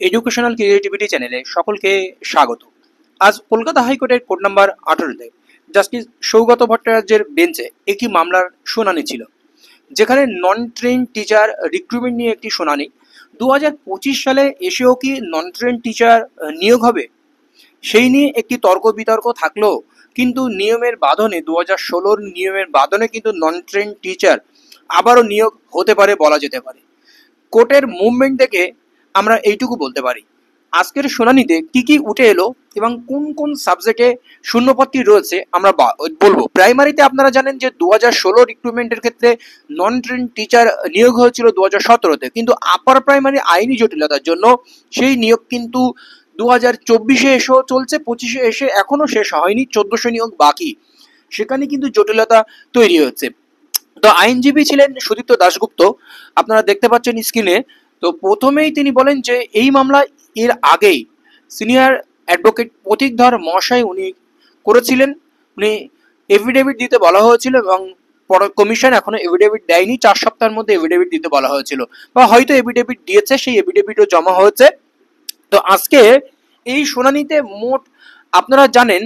Educational creativity চ্যানেলে সকলকে স্বাগত। আজ কলকাতা হাইকোর্টের কোর্ট নাম্বার 18-তে জাস্টিস সৌগত ভট্টাচার্যের বেঞ্চে একটি মামলার শুনানি ছিল, যেখানে নন ট্রেন টিচার রিক্রুটমেন্ট নিয়ে একটি শুনানি। 2025 সালে এসেও কি নন ট্রেন টিচার নিয়োগ হবে, সেই নিয়ে একটি তর্ক বিতর্ক থাকলেও কিন্তু নিয়মের বাঁধনে 2016 নিয়মের বাঁধনে কিন্তু নন ট্রেন টিচার আবারও নিয়োগ হতে পারে বলা যেতে পারে। কোর্টের মুভমেন্ট দেখে আমরা এইটুকু বলতে পারি, আজকের শুনানিতে কি কি উঠে এলো এবং কোন কোন সাবজেক্টে শূন্যপদটি রয়েছে আমরা বলবো। প্রাইমারিতে আপনারা জানেন যে 2016 রিক্রুটমেন্টের ক্ষেত্রে নন ট্রেন টিচার নিয়োগ হয়েছিল 2017-তে, কিন্তু আপার প্রাইমারি আইনি জটিলতার জন্য সেই নিয়োগ কিন্তু 2024-এ এসেও চলছে, 25-এ এসে এখনো শেষ হয়নি, 1400 নিয়োগ বাকি। সেখানে কিন্তু জটিলতা তৈরি হচ্ছে। তো আইনজীবী ছিলেন সুদীপ্ত দাশগুপ্ত, আপনারা দেখতে পাচ্ছেন স্ক্রিনে। তো প্রথমেই তিনি বলেন যে এই মামলা এর আগেই সিনিয়র অ্যাডভোকেট প্রতীকধর মহাশয় উনি করেছিলেন। উনি এফিডেভিট দিতে বলা হয়েছিল এবং কমিশন এখনো এফিডেভিট দেয়নি, 4 সপ্তাহের মধ্যে এফিডেভিট দিতে বলা হয়েছিল, বা হয়তো এফিডেভিট দিয়েছে, সেই এফিডেভিটও জমা হয়েছে। তো আজকে এই শুনানিতে মোট আপনারা জানেন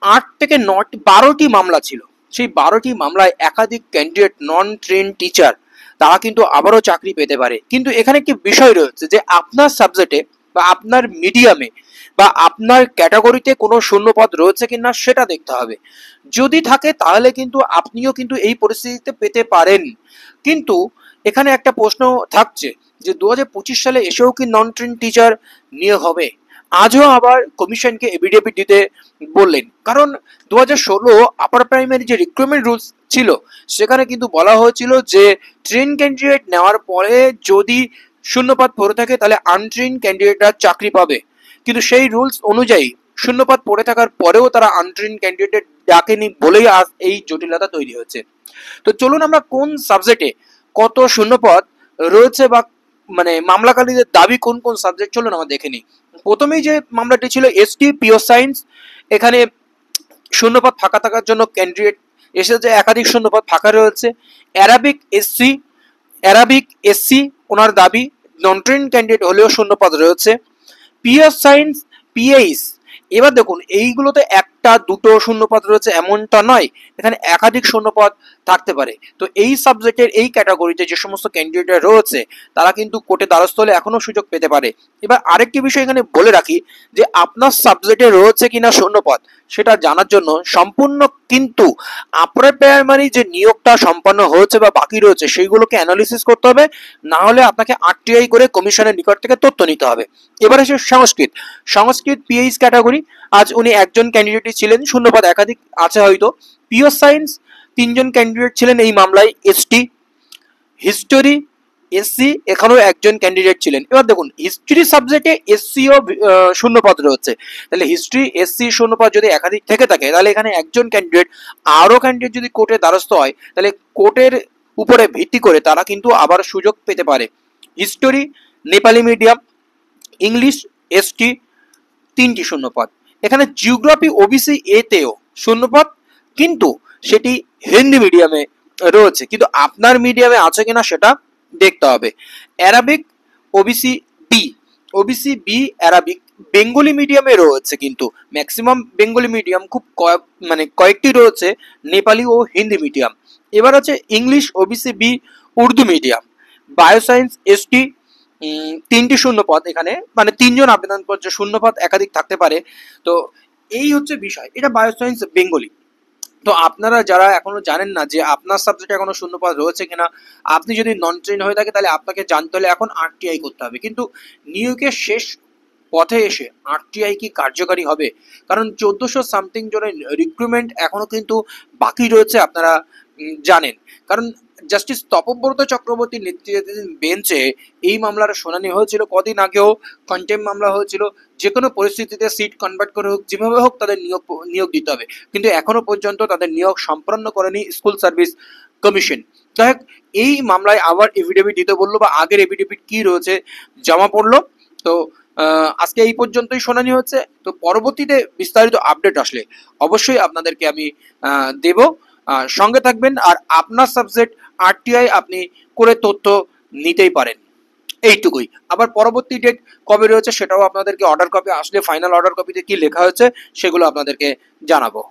8 থেকে 12টি মামলা ছিল। সেই 12টি মামলায় একাধিক ক্যান্ডিডেট নন ট্রেন টিচার তারা কিন্তু আবারও চাকরি পেতে পারে। কিন্তু এখানে একটি বিষয় রয়েছে যে আপনার সাবজেক্টে বা আপনার মিডিয়ামে বা আপনার ক্যাটাগরিতে কোনো শূন্যপদ রয়েছে কিনা সেটা দেখতে হবে। যদি থাকে তাহলে কিন্তু আপনিও কিন্তু এই পরিস্থিতিতে পেতে পারেন। কিন্তু এখানে একটা প্রশ্ন থাকছে যে 2025 সালে এসেও কি নন ট্রেন টিচার নিয়োগ হবে? আজও আবার কমিশনকে এফিডেভিট দিতে বললেন, কারণ 2016 আপার প্রাইমারি যে রিক্রুটমেন্ট রুলস ছিল সেখানে কিন্তু বলা হয়েছিল যে ট্রেন ক্যান্ডিডেট নেওয়ার পরে যদি শূন্যপদ পড়ে থাকে তাহলে আনট্রেন ক্যান্ডিডেটরা চাকরি পাবে। কিন্তু সেই রুলস অনুযায়ী শূন্যপদ পড়ে থাকার পরেও তারা আনট্রেন ক্যান্ডিডেট ডাকেনি বলেই আজ এই জটিলতা তৈরি হচ্ছে। তো চলুন আমরা কোন সাবজেক্টে কত শূন্যপদ রয়েছে বা মামলাকারীদের দাবি কোন কোন সাবজেক্ট, চলুন আমরা দেখে নিই। প্রথমেই যে মামলাটি ছিল এসটি পিওর সায়েন্স, এখানে শূন্যপদ ফাঁকা থাকার জন্য ক্যান্ডিডেট এসেছে, একাধিক শূন্যপদ ফাঁকা রয়েছে। অ্যারাবিক এসসি ওনার দাবি, নন ট্রেন ক্যান্ডিডেট হলেও শূন্যপদ রয়েছে। পিওর সায়েন্স পিএইচ, এবার দেখুন এইগুলোতে একটা দুটো শূন্যপদ রয়েছে এমনটা নয়, এখানে একাধিক শূন্যপদ থাকতে পারে। তো এই সাবজেক্টের এই ক্যাটাগরিতে যে সমস্ত ক্যান্ডিডেট রয়েছে তারা কিন্তু কোর্টে দ্বারস্থ হলে এখনো সুযোগ পেতে পারে। এবার আরেকটি বিষয় এখানে বলে রাখি যে আপনার সাবজেক্টে রয়েছে কিনা শূন্যপদ সেটা জানার জন্য সম্পূর্ণ কিন্তু আপার প্রাইমারি যে নিয়োগটা সম্পন্ন হয়েছে বা বাকি রয়েছে সেইগুলোকে অ্যানালিসিস করতে হবে, না হলে আপনাকে আরটিআই করে কমিশনের নিকট থেকে তথ্য নিতে হবে। এবার এসে সংস্কৃত পিএইচ ক্যাটাগরি, আজ উনি একজন ক্যান্ডিডেটই ছিলেন, শূন্যপদ একাধিক আছে হয়তো। পিওর সায়েন্স 3 জন ক্যান্ডিডেট ছিলেন এই মামলায় এসটি। হিস্টোরি এসসি, এখানেও একজন ক্যান্ডিডেট ছিলেন। এবার দেখুন হিস্ট্রি সাবজেক্টে এসসিও শূন্যপদ রয়েছে, তাহলে হিস্ট্রি এসসি শূন্যপদ যদি একাধিক থেকে থাকে তাহলে এখানে একজন ক্যান্ডিডেট, আরও ক্যান্ডিডেট যদি কোর্টে দ্বারস্থ হয় তাহলে কোর্টের উপরে ভিত্তি করে তারা কিন্তু আবার সুযোগ পেতে পারে। History Nepali medium, English ST 3টি শূন্যপদ। এখানে জিওগ্রাফি ওবিসি এতেও শূন্যপদ, কিন্তু সেটি হিন্দি মিডিয়ামে রয়েছে, কিন্তু আপনার মিডিয়ামে আছে কিনা সেটা দেখতে হবে। Arabic OBC B Arabic Bengali মিডিয়ামে রয়েছে, কিন্তু ম্যাক্সিমাম বেঙ্গলি মিডিয়াম, খুব কয়েকটি রয়েছে নেপালি ও হিন্দি মিডিয়াম। এবার আছে English OBC B Urdu medium. Bioscience ST 3টি শূন্যপদ, এখানে 3 জন আবেদন করছে, শূন্যপদ একাধিক থাকতে পারে। তো এই হচ্ছে বিষয়, এটা বায়োসায়েন্স বেঙ্গলি। তো আপনারা যারা এখনো জানেন না যে আপনার সাবজেক্টে এখনো শূন্যপদ রয়েছে কিনা, আপনি যদি নন ট্রেন হয়ে থাকে তাহলে আপনাকে জানতে হলে এখন আরটিআই করতে হবে। কিন্তু নিয়োগের শেষ পথে এসে আরটিআই কি কার্যকারী হবে? কারণ 1400 সামথিং জনের রিক্রুটমেন্ট এখনো কিন্তু বাকি রয়েছে, আপনারা জানেন। কারণ জাস্টিস তপব্রত চক্রবর্তীর নেতৃত্বাধীন বেঞ্চে এই মামলার শুনানি হয়েছিল, কদিন আগেও কন্টেম্প মামলা হয়েছিল। যে কোনো পরিস্থিতিতে সিট কনভার্ট করে হোক, যেভাবে হোক তাদের নিয়োগ দিতে হবে, কিন্তু এখনো পর্যন্ত তাদের নিয়োগ সম্পন্ন করেনি স্কুল সার্ভিস কমিশন। যাই হোক, এই মামলায় আবার এফিডেভিট দিতে বললো, বা আগের এফিডেভিট কি রয়েছে জমা পড়লো। তো আজকে এই পর্যন্তই শুনানি হচ্ছে। তো পরবর্তীতে বিস্তারিত আপডেট আসলে অবশ্যই আপনাদেরকে আমি দেব, সঙ্গে থাকবেন। আর আপনার সাবজেক্ট আরটিআই আপনি করে তথ্য নিতেই পারেন। এইটুকুই। আবার পরবর্তী ডেট কবে রয়েছে সেটাও আপনাদেরকে অর্ডার কপি আসলে ফাইনাল অর্ডার কপিতে কি লেখা হয়েছে সেগুলো আপনাদেরকে জানাবো।